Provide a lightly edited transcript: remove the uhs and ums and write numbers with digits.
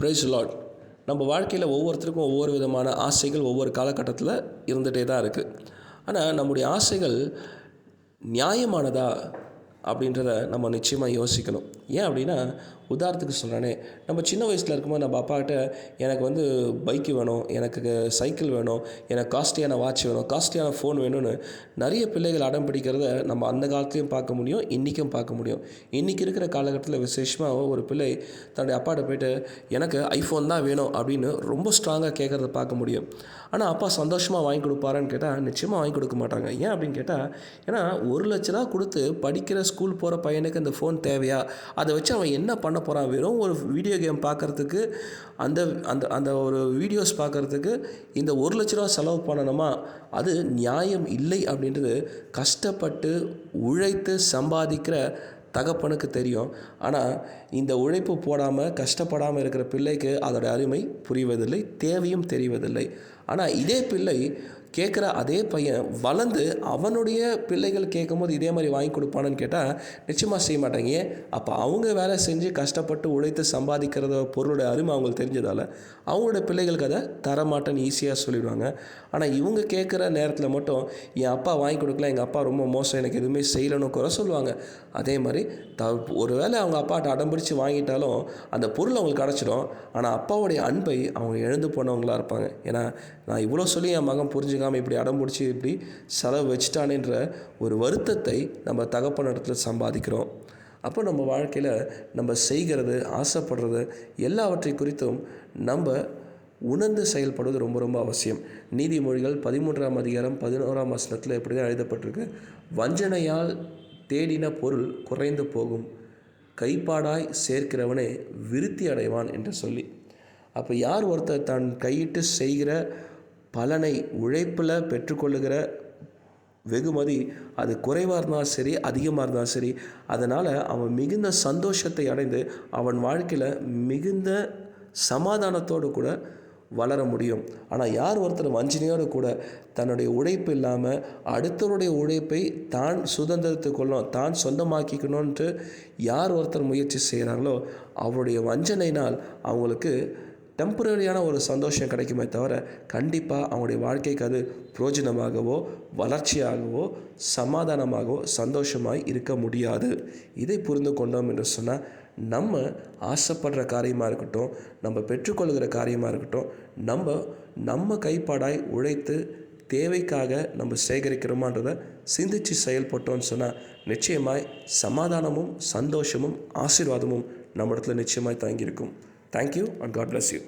Price Lord. நம்ம வாழ்க்கையில் ஒவ்வொருத்தருக்கும் ஒவ்வொரு விதமான ஆசைகள் ஒவ்வொரு காலகட்டத்தில் இருந்துகிட்டே தான் இருக்குது. ஆனால் நம்முடைய ஆசைகள் நியாயமானதா அப்படின்றத நம்ம நிச்சயமாக யோசிக்கணும். ஏன் அப்படின்னா, உதாரணத்துக்கு சொல்கிறேனே, நம்ம சின்ன வயசில் இருக்கும்போது நம்ம அப்பாக்கிட்ட எனக்கு பைக்கு வேணும், எனக்கு சைக்கிள் வேணும், எனக்கு காஸ்ட்லியான வாட்ச் வேணும், காஸ்ட்லியான ஃபோன் வேணும்னு நிறைய பிள்ளைகள் அடம் பிடிக்கிறத நம்ம அந்த காலத்துலையும் பார்க்க முடியும், இன்றைக்கும் பார்க்க முடியும். இன்றைக்கி இருக்கிற காலகட்டத்தில் விசேஷமாக ஒரு பிள்ளை தன்னுடைய அப்பாட்ட போய்ட்டு எனக்கு ஐஃபோன் தான் வேணும் அப்படின்னு ரொம்ப ஸ்ட்ராங்காக கேட்குறத பார்க்க முடியும். ஆனால் அப்பா சந்தோஷமாக வாங்கி கொடுப்பாரான்னு கேட்டால் நிச்சயமாக வாங்கி கொடுக்க மாட்டாங்க. ஏன் அப்படின்னு கேட்டால், ஏன்னா 1,00,000 கொடுத்து படிக்கிற ஸ்கூல் போகிற பையனுக்கு இந்த ஃபோன் தேவையா? அதை வச்சு அவன் என்ன பண்ண போகிறான்? வெறும் ஒரு வீடியோ கேம் பார்க்குறதுக்கு, அந்த அந்த அந்த ஒரு வீடியோஸ் பார்க்குறதுக்கு இந்த 1,00,000 செலவு பண்ணணுமா? அது நியாயம் இல்லை அப்படின்றது கஷ்டப்பட்டு உழைத்து சம்பாதிக்கிற தகப்பனுக்கு தெரியும். ஆனால் இந்த உழைப்பு போடாமல் கஷ்டப்படாமல் இருக்கிற பிள்ளைக்கு அதோட அருமை புரிவதில்லை, தேவையும் தெரிவதில்லை. ஆனால் இதே பிள்ளை கேட்குற அதே பையன் வளர்ந்து அவனுடைய பிள்ளைகள் கேட்கும்போது இதே மாதிரி வாங்கி கொடுப்பானு கேட்டால் நிச்சயமாக செய்ய மாட்டாங்க. ஏன்? அப்போ அவங்க வேலை செஞ்சு கஷ்டப்பட்டு உழைத்து சம்பாதிக்கிறத பொருளுடைய அருமை அவங்களுக்கு தெரிஞ்சதால் அவங்களோட பிள்ளைகளுக்கு அதை தரமாட்டேன்னு ஈஸியாக சொல்லிடுவாங்க. ஆனால் இவங்க கேட்குற நேரத்தில் மட்டும் என் அப்பா வாங்கி கொடுக்கல, எங்கள் அப்பா ரொம்ப மோசம், எனக்கு எதுவுமே செய்யலைன்னு குறை சொல்லுவாங்க. அதே மாதிரி ஒரு வேளை அவங்க அப்பாட்ட அடம்பிடிச்சு வாங்கிட்டாலும் அந்த பொருள் அவங்களுக்கு கிடச்சிடும். ஆனால் அப்பாவுடைய அன்பை அவங்க இழந்து போனவங்களாக இருப்பாங்க. ஏன்னா நான் இவ்வளோ சொல்லி என் மகன் புரிஞ்சுக்காமல் இப்படி அடம்பிடிச்சி இப்படி செலவு வச்சுட்டானேன்ற ஒரு வருத்தத்தை நம்ம தகப்பன் இடத்துல சம்பாதிக்கிறோம். அப்போ நம்ம வாழ்க்கையில் நம்ம செய்கிறது, ஆசைப்படுறது எல்லாவற்றை குறித்தும் நம்ம உணர்ந்து செயல்படுவது ரொம்ப ரொம்ப அவசியம். நீதிமொழிகள் 13ஆம் அதிகாரம் 11ஆம் வசனத்தில் இப்படி தான் எழுதப்பட்டிருக்கு. வஞ்சனையால் தேடின பொருள் குறைந்து போகும், கைப்பாடாய் சேர்க்கிறவனே விருத்தி அடைவான் என்று சொல்லி. அப்போ யார் ஒருத்தர் தான் கையிட்டு செய்கிற பலனை உழைப்பில் பெற்றுக்கொள்ளுகிற வெகுமதி அது குறைவாக இருந்தாலும் சரி, அதிகமாக இருந்தாலும் சரி, அதனால் அவன் மிகுந்த சந்தோஷத்தை அடைந்து அவன் வாழ்க்கையில் மிகுந்த சமாதானத்தோடு கூட வளர முடியும். ஆனால் யார் ஒருத்தர் வஞ்சனையோடு கூட தன்னுடைய உழைப்பு இல்லாமல் அடுத்தவருடைய உழைப்பை தான் சுதந்திரத்து கொள்ளணும், தான் சொந்தமாக்கிக்கணுன்ட்டு யார் ஒருத்தர் முயற்சி செய்கிறாங்களோ அவருடைய வஞ்சனையினால் அவங்களுக்கு டெம்பரரியான ஒரு சந்தோஷம் கிடைக்குமே தவிர கண்டிப்பாக அவங்களுடைய வாழ்க்கைக்கு அது பிரயோஜனமாகவோ வளர்ச்சியாகவோ சமாதானமாகவோ சந்தோஷமாய் இருக்க முடியாது. இதை புரிந்து கொண்டோம் என்று சொன்னால் நம்ம ஆசைப்படுற காரியமாக இருக்கட்டும், நம்ம பெற்றுக்கொள்கிற காரியமாக இருக்கட்டும், நம்ம கைப்பாடாய் உழைத்து தேவைக்காக நம்ம சேகரிக்கிறோமான்றதை சிந்தித்து செயல்பட்டோன்னு சொன்னால் நிச்சயமாய் சமாதானமும் சந்தோஷமும் ஆசீர்வாதமும் நம்ம இடத்துல நிச்சயமாய் தாங்கியிருக்கும். Thank you and God bless you.